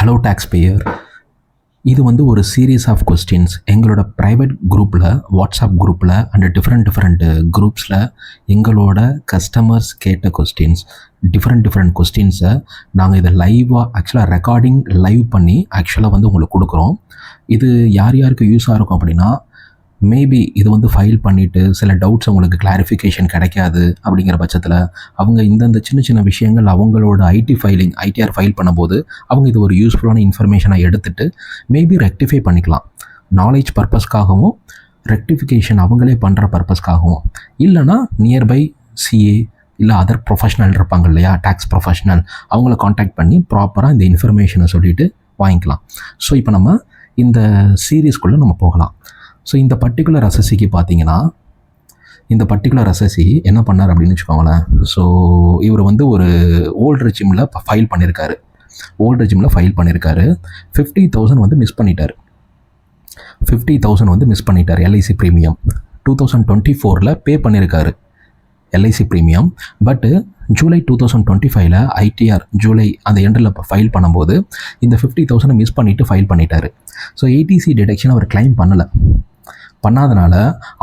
Hello tax பேயர். இது வந்து ஒரு சீரீஸ் ஆஃப் கொஸ்டின்ஸ் எங்களோட ப்ரைவேட் குரூப்பில், வாட்ஸ்அப் குரூப்பில் அண்ட் டிஃப்ரெண்ட் குரூப்ஸில் எங்களோட கஸ்டமர்ஸ் கேட்ட கொஸ்டின்ஸ், டிஃப்ரெண்ட் கொஸ்டின்ஸை நாங்கள் இதை லைவாக ஆக்சுவலாக ரெக்கார்டிங் லைவ் பண்ணி ஆக்சுவலாக வந்து உங்களுக்கு கொடுக்குறோம். இது யார் யாருக்கு யூஸாக இருக்கும் அப்படின்னா, மேபி இது வந்து ஃபைல் பண்ணிவிட்டு சில டவுட்ஸ் அவங்களுக்கு கிளாரிஃபிகேஷன் கிடைக்காது அப்படிங்கிற பட்சத்தில் அவங்க இந்தந்த சின்ன விஷயங்கள் அவங்களோட ஐடிஆர் ஃபைல் பண்ணும்போது அவங்க இது ஒரு யூஸ்ஃபுல்லான இன்ஃபர்மேஷனை எடுத்துகிட்டு மேபி ரெக்டிஃபை பண்ணிக்கலாம். நாலேஜ் பர்பஸ்க்காகவும் ரெக்டிஃபிகேஷன் அவங்களே பண்ணுற பர்பஸ்க்காகவும், இல்லைனா நியர்பை சிஏ இல்லை அதர் ப்ரொஃபஷனல் இருப்பாங்க இல்லையா, டேக்ஸ் ப்ரொஃபஷனல், அவங்கள காண்டாக்ட் பண்ணி ப்ராப்பராக இந்த இன்ஃபர்மேஷனை சொல்லிவிட்டு வாங்கிக்கலாம். ஸோ இப்போ நம்ம இந்த சீரீஸ்குள்ளே நம்ம போகலாம். ஸோ இந்த பர்டிகுலர் அசஸிக்கு பார்த்தீங்கன்னா, இந்த பர்டிகுலர் அசஸி என்ன பண்ணார் அப்படின்னு வச்சுக்கோங்களேன். ஸோ இவர் வந்து ஒரு ஓல்டு ரெஜிமில் ஃபைல் பண்ணியிருக்காரு. 50,000 வந்து மிஸ் பண்ணிட்டார். 50,000 வந்து மிஸ் பண்ணிட்டார். எல்ஐசி ப்ரீமியம் 2024 பே பண்ணியிருக்காரு எல்ஐசி ப்ரீமியம். பட்டு ஜூலை 2025 ஐடிஆர் ஜூலை அந்த எண்டில் ஃபைல் பண்ணும்போது இந்த 50,000 மிஸ் பண்ணிவிட்டு ஃபைல் பண்ணிட்டார். ஸோ ஏடிசி டிடக்ஷன் அவர் கிளைம் பண்ணாதனால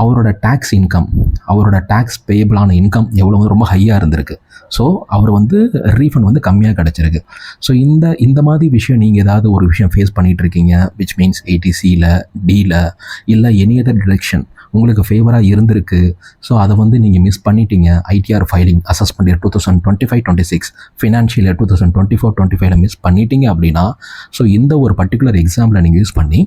அவரோட டேக்ஸ் இன்கம், அவரோட டேக்ஸ் பேயபிளான இன்கம் எவ்வளோ ரொம்ப ஹையாக இருந்திருக்கு. ஸோ அவர் வந்து ரீஃபண்ட் வந்து கம்மியாக கிடச்சிருக்கு. ஸோ இந்த மாதிரி விஷயம் நீங்கள் ஏதாவது ஒரு விஷயம் ஃபேஸ் பண்ணிகிட்டு இருக்கீங்க, விச் மீன்ஸ் ஏடிசியில், டியில் இல்லை எனி அதர் டிடக்ஷன் உங்களுக்கு ஃபேவராக இருந்திருக்கு. ஸோ அதை வந்து நீங்கள் மிஸ் பண்ணிட்டீங்க. ITR filing assessment year 2025-26, financial year 2024-25 miss பண்ணிட்டீங்க அப்படின்னா, ஸோ இந்த ஒரு பர்டிகுலர் எக்ஸாம்பிளை நீங்கள் யூஸ் பண்ணி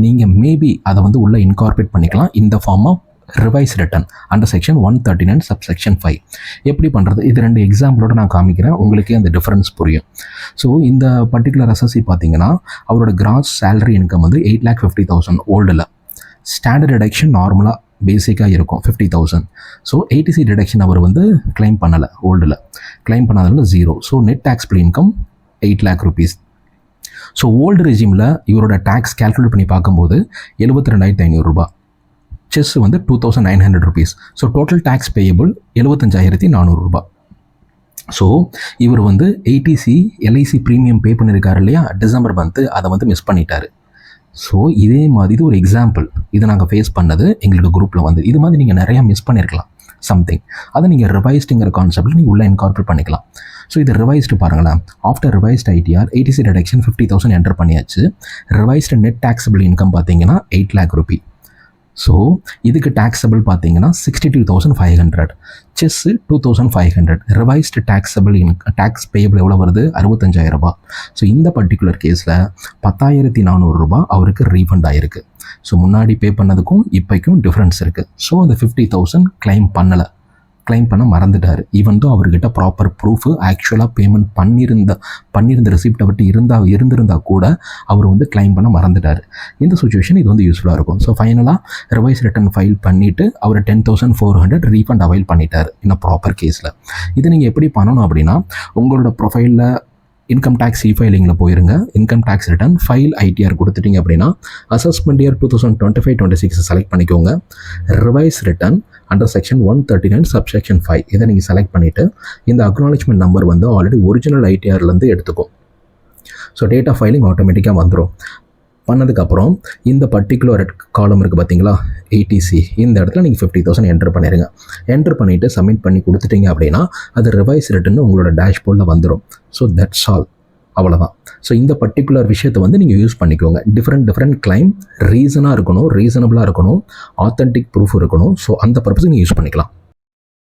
நீங்கள் மேபி அதை வந்து உள்ளே இன்கார்பரேட் பண்ணிக்கலாம் இந்த form of revise return under section 139 subsection 5. எப்படி பண்ணுறது, இது 2 எக்ஸாம்பிளோட நான் காமிக்கிறேன், உங்களுக்கே அந்த டிஃப்ரென்ஸ் புரியும். ஸோ இந்த பர்டிகுலர் அசஸி பார்த்தீங்கன்னா அவரோட கிராஸ் சேலரி இன்கம் வந்து 8,50,000 ஓல்டில். ஸ்டாண்டர்ட் டிடக்ஷன் நார்மலாக பேசிக்காக இருக்கும் 50,000. ஸோ ஏடிசி டிடக்ஷன் அவர் வந்து கிளைம் பண்ணலை, ஓல்டில் கிளைம் பண்ணாதனால 0. So net taxable income 8 lakh rupees. So old ரெஜிமில் இவரோட டேக்ஸ் கேல்குலேட் பண்ணி பார்க்கும்போது 72,500 ரூபாய். செஸ் வந்து 2,900 rupees. So total tax payable 75,400 ரூபாய். ஸோ இவர் வந்து ஏடிசி எல்ஐசி ப்ரீமியம் பே பண்ணியிருக்காரு இல்லையா, டிசம்பர் மந்த்து, அதை வந்து மிஸ் பண்ணிட்டார். ஸோ இதே மாதிரி இது ஒரு எக்ஸாம்பிள், இதை நாங்கள் ஃபேஸ் பண்ணது எங்களோட குரூப்பில் வந்து. இது மாதிரி நீங்கள் நிறையா மிஸ் பண்ணியிருக்கலாம் சம்திங், அதை நீங்கள் ரிவைஸ்டுங்கிற கான்செப்டில் நீங்கள் உள்ளே இன்கார்பரேட் பண்ணிக்கலாம். ஸோ இது ரிவைஸ்டு பாருங்களேன். After revised ITR ADC deduction 50,000 enter பண்ணியாச்சு. ரிவைஸ்டு நெட் டேக்ஸபிள் இன்கம் பார்த்தீங்கன்னா 8 lakh rupee. ஸோ இதுக்கு டேக்ஸபிள் பார்த்தீங்கன்னா 62,500, செஸ்ஸு 2,500, ரிவைஸ்டு டேக்ஸ் பேயபிள் எவ்வளோ வருது, 65,000 ரூபாய். ஸோ இந்த பர்டிகுலர் கேஸில் 10,400 ரூபாய் அவருக்கு ரீஃபண்ட் ஆகிருக்கு. ஸோ முன்னாடி பே பண்ணதுக்கும் இப்போக்கும் டிஃப்ரென்ஸ் இருக்குது. ஸோ அந்த 50,000 கிளைம் பண்ண மறந்துட்டார். ஈவன் தோ அவர்கிட்ட ப்ராப்பர் ப்ரூஃபு ஆக்சுவலாக பேமெண்ட் பண்ணியிருந்த ரெசிப்டை விட்டு இருந்திருந்தால் கூட அவர் வந்து கிளைம் பண்ண மறந்துட்டார். இந்த சுச்சுவேஷன் இது வந்து யூஸ்ஃபுல்லாக இருக்கும். ஸோ ஃபைனலாக ரிவைஸ் ரிட்டர்ன் ஃபைல் பண்ணிவிட்டு அவர் 10,400 ரீஃபண்ட் அவைல் பண்ணிட்டார் இந்த ப்ராப்பர் கேஸில். இது நீங்கள் எப்படி பண்ணணும் அப்படின்னா, உங்களோட ப்ரொஃபைலில் இன்கம் டேக்ஸ் இஃபைலிங்கில் போயிருங்க, income tax return file ITR கொடுத்துட்டிங்க அப்படின்னா அசஸ்மெண்ட் இயர் 2025-26 செலக்ட் பண்ணிக்கோங்க. Revise return under section 139 subsection 5 இதை நீங்கள் செலக்ட் பண்ணிவிட்டு இந்த அக்னாலஜ்மெண்ட் நம்பர் வந்து ஆல்ரெடி ஒரிஜினல் ஐடிஆர்லேருந்து எடுத்துக்கும். ஸோ டேட் ஆஃப் ஃபைலிங் ஆட்டோமேட்டிக்காக வந்துடும். பண்ணதுக்கப்புறம் இந்த பர்டிகுலர் காலம் இருக்குது பார்த்தீங்களா, ஏடிசி, இந்த இடத்துல நீங்கள் 50,000 என்டர் பண்ணிடுங்க. என்டர் பண்ணிவிட்டு சப்மிட் பண்ணி கொடுத்துட்டீங்க அப்படின்னா அது ரிவைஸ் ரிட்டர்னு உங்களோட டேஷ்போர்டில் வந்துடும். ஸோ தட்ஸ் ஆல், அவ்வளோதான். ஸோ இந்த பர்டிகுலர் விஷயத்தை வந்து நீங்கள் யூஸ் பண்ணிக்கோங்க. டிஃப்ரெண்ட் கிளைம் ரீசனபிளாக இருக்கணும், ஆத்தென்டிக் ப்ரூஃப் இருக்கணும். ஸோ அந்த பர்பஸுக்கு நீங்கள் யூஸ் பண்ணிக்கலாம்.